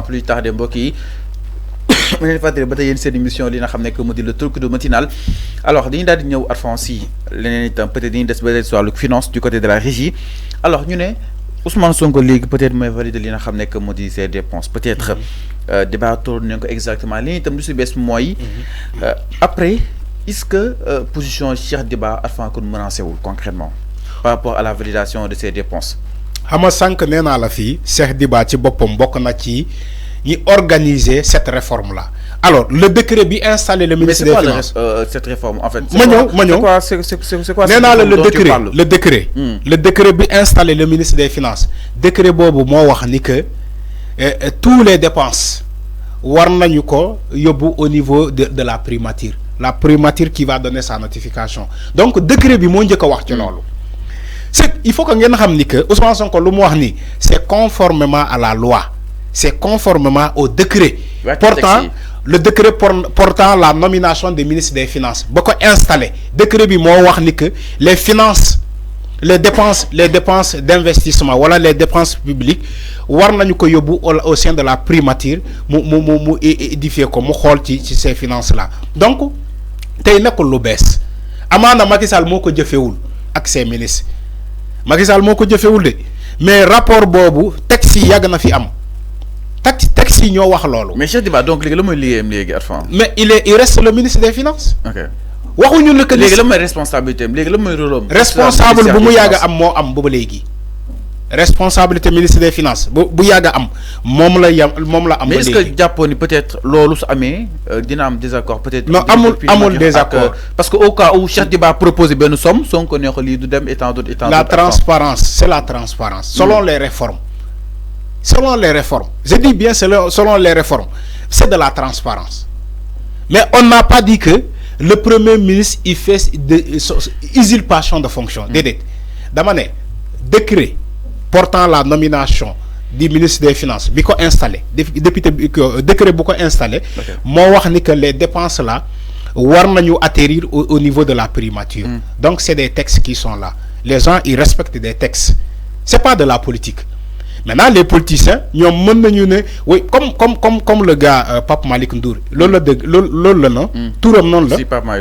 plus tard des mbokk yi ma leen fàttali ba tey yéen seen émission li nga xam ne que mu di le truc de matinal alors dañuy daal di ñëw Arfan si leneen itam peut-être dañuy des ba sur le finance du côté de la régie alors ñu ne Ousmane Sonko léegi peut-être mooy valider li nga xam ne que mu di ses dépenses peut-être débat tourné nañ ko exactement li itam lu si bees mooy après est-ce que position Cheikh Diba Arfan kon menacé wul concrètement par rapport à la validation de ces dépenses. xam nga sànq nee naa la fii Cheikh Diba ci boppam bokk na ci ñi organiser cette réforme là alors le décret bi installé le ministre des finances cette réforme en fait. ma ñëw c'est quoi nee naa la le décret bi installé le ministre des finances décret boobu moo wax ni que tous les dépenses war nañu ko yóbbu au niveau de la primature qui va donner sa notification donc décret bi moo njëkk a wax ci loolu. Il faut que ngeen xam ni que Ousmane Sonko lu mu wax ni c'est conformément à la loi c'est conformément au décret portant le décret portant la nomination des ministres des finances ba ko installé décret bi moo wax ni que les finances les dépenses d'investissement wala les dépenses publiques war nañu ko yóbbu au sein de la primature mu édifier ko mu xool ci ces finances là donc tey nekkul lu bees amaana Macky Sall moo ko jëfewul ak ses ministres Macky Sall moo ko jëfewul de mais rapport boobu texte yi yàgg na fi am texte yi ñoo wax loolu. mais Cheikh Diba donc léegi la mooy liggéeyam léegi Arfan. mais il reste le ministre des finances. ok waxuñu ne que. léegi la mooy responsabilité am léegi la mooy rôle am. responsable bu mu yàgg am moo am ba léegi. responsabilité ministre des finances bu yàgg am moom la am. ba léegi mais est-ce que jàppoon ni peut-être loolu su amee dina am désaccord peut-être. non amul désaccord parce que au cas où Cheikh Diba proposé benn somme Sonko ne ko lii du dem étant d'autres la transparence c'est la transparence selon les réformes je dis bien selon les réformes c'est de la transparence mais on n'a pas dit que le premier ministre il fait usurpation de fonction déedéet dama ne décret portant la nomination du ministre des finances bi ko installé député décret bu ko installé moo wax ni que les dépenses là war nañu atterrir au niveau de la primature donc c'est des textes qui sont là les gens ils respectent des textes c'est pas de la politique maintenant les politiciens ñoom mën nañu ne oui comme le gars Pape Malick Ndour loolu la dëgg loolu la non turam noonu la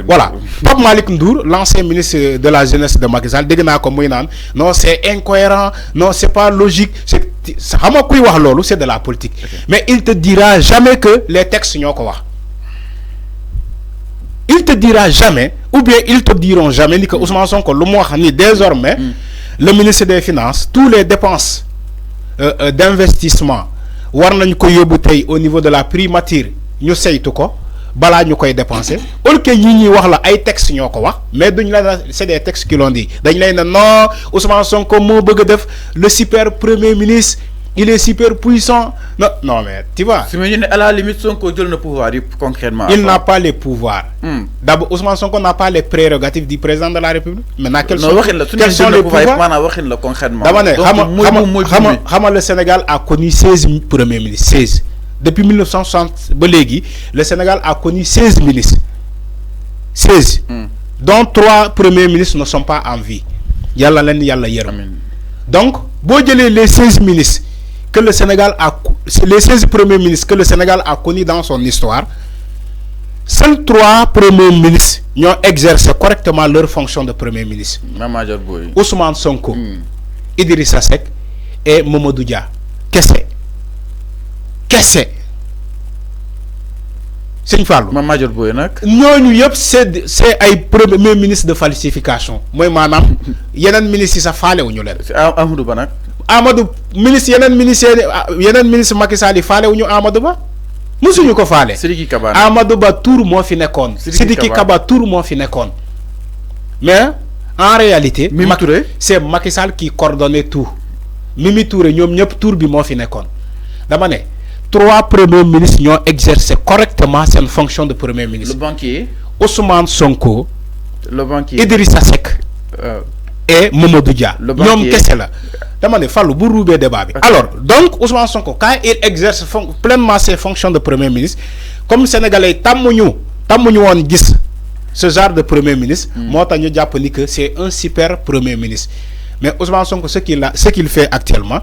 voilà Pape Malick Ndour l'ancien ministre de la jeunesse de Macky Sall dégg naa ko muy naan non c'est incohérent non c'est pas logique c'est xam nga kuy wax loolu c'est de la politique mais il te dira jamais que les textes ñoo ko wax il te dira jamais ou bien ils te diront jamais ni que Ousmane Sonko lu mu wax ni désormais le ministre des finances tous les dépenses d'investissement war nañ ko yóbbu tey au niveau de la primature ñu saytu ko balaa ñu koy dépenser au lieu que ñi wax la ay textes ñoo ko wax mais duñ la c'est des textes qui l'ont dit dañ lay ne non Ousmane Sonko moo bëgg a def le super premier ministre il est super puissant non mais tu vois. su ma ñu ne à la limite Sonko jël na pouvoir yi concrètement. il n'a pas les pouvoirs. D'abord Ousmane Sonko n'a pas les prérogatives du président de la République. maintenant quels sont les pouvoirs maanaam waxin la concrètement. dama ne xam nga le Sénégal a connu 16 premiers ministres 16 depuis 1960 ba léegi le Sénégal a connu 16 ministres 16. dont 3 premiers ministres ne sont pas en vie yàlla leen yàlla yërëm. donc boo jëlee les 16 ministres. que le Sénégal les 16 premiers ministres que le Sénégal a connus dans son histoire, seuls 3 premiers ministres ont exercé correctement leur fonction de premier ministre. Ousmane Sonko, Idrissa Seck et Mamadou Dia. Qu'est-ce Sëñ Fallou Madior Boye nag ñooñu yëpp c'est ay premier ministre de falsification mooy maanaam yeneen ministres yi sax faale wu ñu leen. Amadou Ba nag. Amadou yeneen ministre Macky Sall yi faale wu ñu Amadou Ba mosuñu ko faale. Sidiki Kaba Amadou Ba tour moo fi nekkoon. Sidiki Kaba tour moo fi nekkoon. mais en réalité. Mimi Touré c'est Macky Sall qui coordonnait tout. Mimi Touré ñoom ñëpp tour bi moo fi nekkoon dama ne 3 premiers ministres ñoo exercé correctement seen fonction de premier ministre. Le banquier Ousmane Sonko. Le banquier Idrissa Seck. et Mamadou Dia. ñoom kese la. dama ne Fallou bu ruubee débat bi. alors donc Ousmane Sonko quand il exerce pleinement ses fonctions de premier ministre comme sénégalais tàmmuñu woon gis ce genre de premier ministre. moo tax ñu jàpp ni que c'est un super premier ministre mais Ousmane Sonko ce qu'il fait actuellement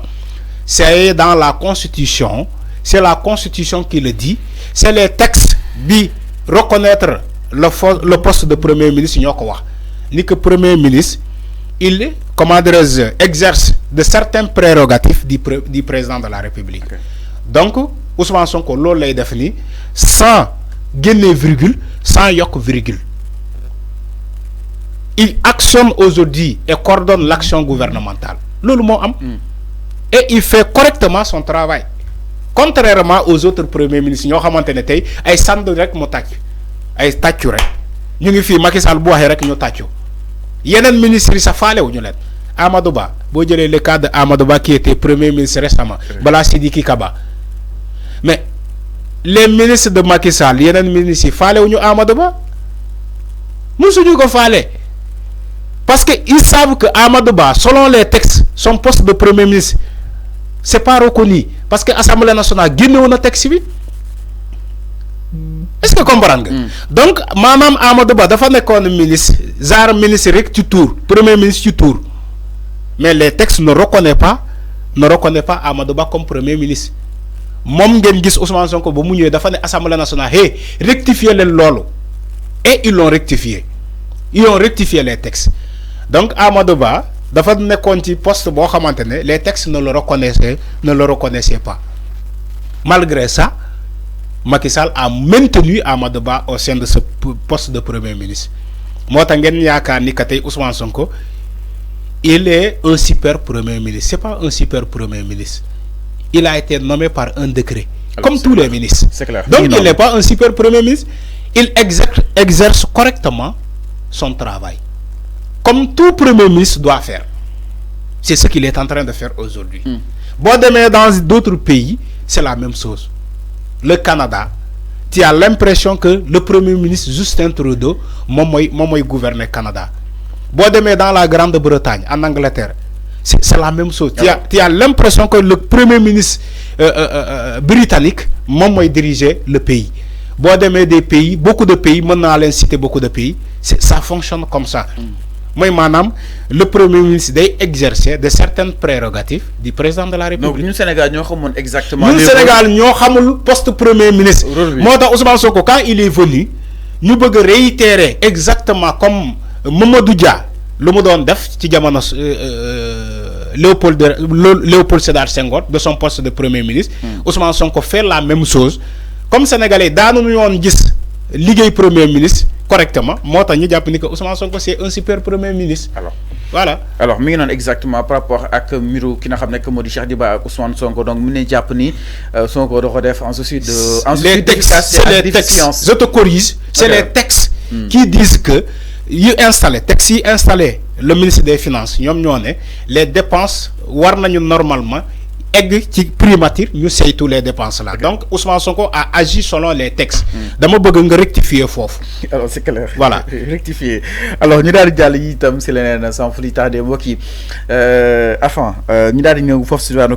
c'est dans la constitution c'est la constitution qui le dit, c'est les textes bi reconnaître le poste de premier ministre ñoo ko wax ni que premier ministre il exerce de certains prérogatives du président de la République. Okay. Donc Ousmane Sonko loolu lay def ni sans génne virgule, sans yok virgule. Il actionne aujourd'hui et coordonne l'action gouvernementale. Loolu moo am. Et il fait correctement son travail. Contrairement aux autres premiers ministres ñoo xamantene tay ay sand rek mo tàcc ay tàccu rek ñu ngi fi Macky Sall bu waxee rek ñu tàccu yeneen ministres yi sa faale wu ñu leen Amadou Ba boo jëlee le cas de Amadou Ba qui était premier ministre récemment balaa Sidiki Kaba mais les ministres de Macky Sall yeneen ministres yi faale wu ñu Amadou Ba musuñu ko faale parce que ils savent que Amadou Ba selon les textes son poste de premier ministre c'est pas reconnu parce que l'Assemblée nationale génne woon na texte bi est-ce que comprendre nga. Donc maanaam Amadou Ba dafa nekkoon ministre genre ministre rek ci tour premier ministre ci tour mais les textes ne reconnaissent pas Amadou Ba comme premier ministre moom ngeen gis Ousmane Sonko ba mu ñëwee dafa ne Assemblée nationale hey rectifier leen loolu et ils l'ont rectifié les textes donc Amadou Ba dafa nekkoon ci poste boo xamante ne les textes ne le reconnaissaient pas malgré ça Macky Sall a maintenu Amadou Ba au sein de ce poste de premier ministre moo tax ngeen yaakaar ni que tey Ousmane Sonko il est un super premier ministre c'est pas un super premier ministre il a été nommé par un décret. Alors, comme tous les ministres. C'est clair. Donc il n'est pas un super premier ministre, il exerce correctement son travail comme tout premier ministre doit faire. C'est ce qu'il est en train de faire aujourd'hui. Bon, demain, dans d'autres pays, c'est la même chose. Le Canada, tu as l'impression que le premier ministre Justin Trudeau gouverne le Canada. Bon, demain, dans la Grande-Bretagne, en Angleterre, c'est la même chose. Tu as l'impression que le premier ministre britannique dirigeait le pays. Bon, demain, beaucoup de pays, maintenant, à citer beaucoup de pays, ça fonctionne comme ça. Moi, madame, le premier ministre doit exercer de certaines prérogatives du président de la République. Donc, nous, Sénégal, nous savons exactement. Nous, Sénégal, nous savons le poste premier ministre. Moi, Ousmane Sonko, quand il est venu, nous voulons réitérer exactement comme Mamadou Dia, le mot d'Ondef, Léopold Sédar Senghor, de son poste de premier ministre. Ousmane Sonko fait la même chose. Comme Sénégalais, dans nous, on dit Ligue premier ministre correctement. Moi, que Ousmane Sonko c'est un super premier ministre. Alors, voilà. Alors, nous exactement par rapport à que Miro qui n'a jamais que Modi Cheikh Diba Ousmane Sonko. Donc, nous avons Sonko de Rodef en souci de. Les textes, c'est les textes. Je te corrige. C'est les textes qui disent que installé le ministre des Finances, les dépenses, normalement. Primature, nous savons tous les dépenses là. Donc, Ousmane Sonko a agi selon les textes. D'abord, nous rectifier foofu. Alors, c'est clair. Voilà. Rectifier. Alors, nous avons dit que c'est l'année sans flitter des mots qui. Enfin, nous avons dit que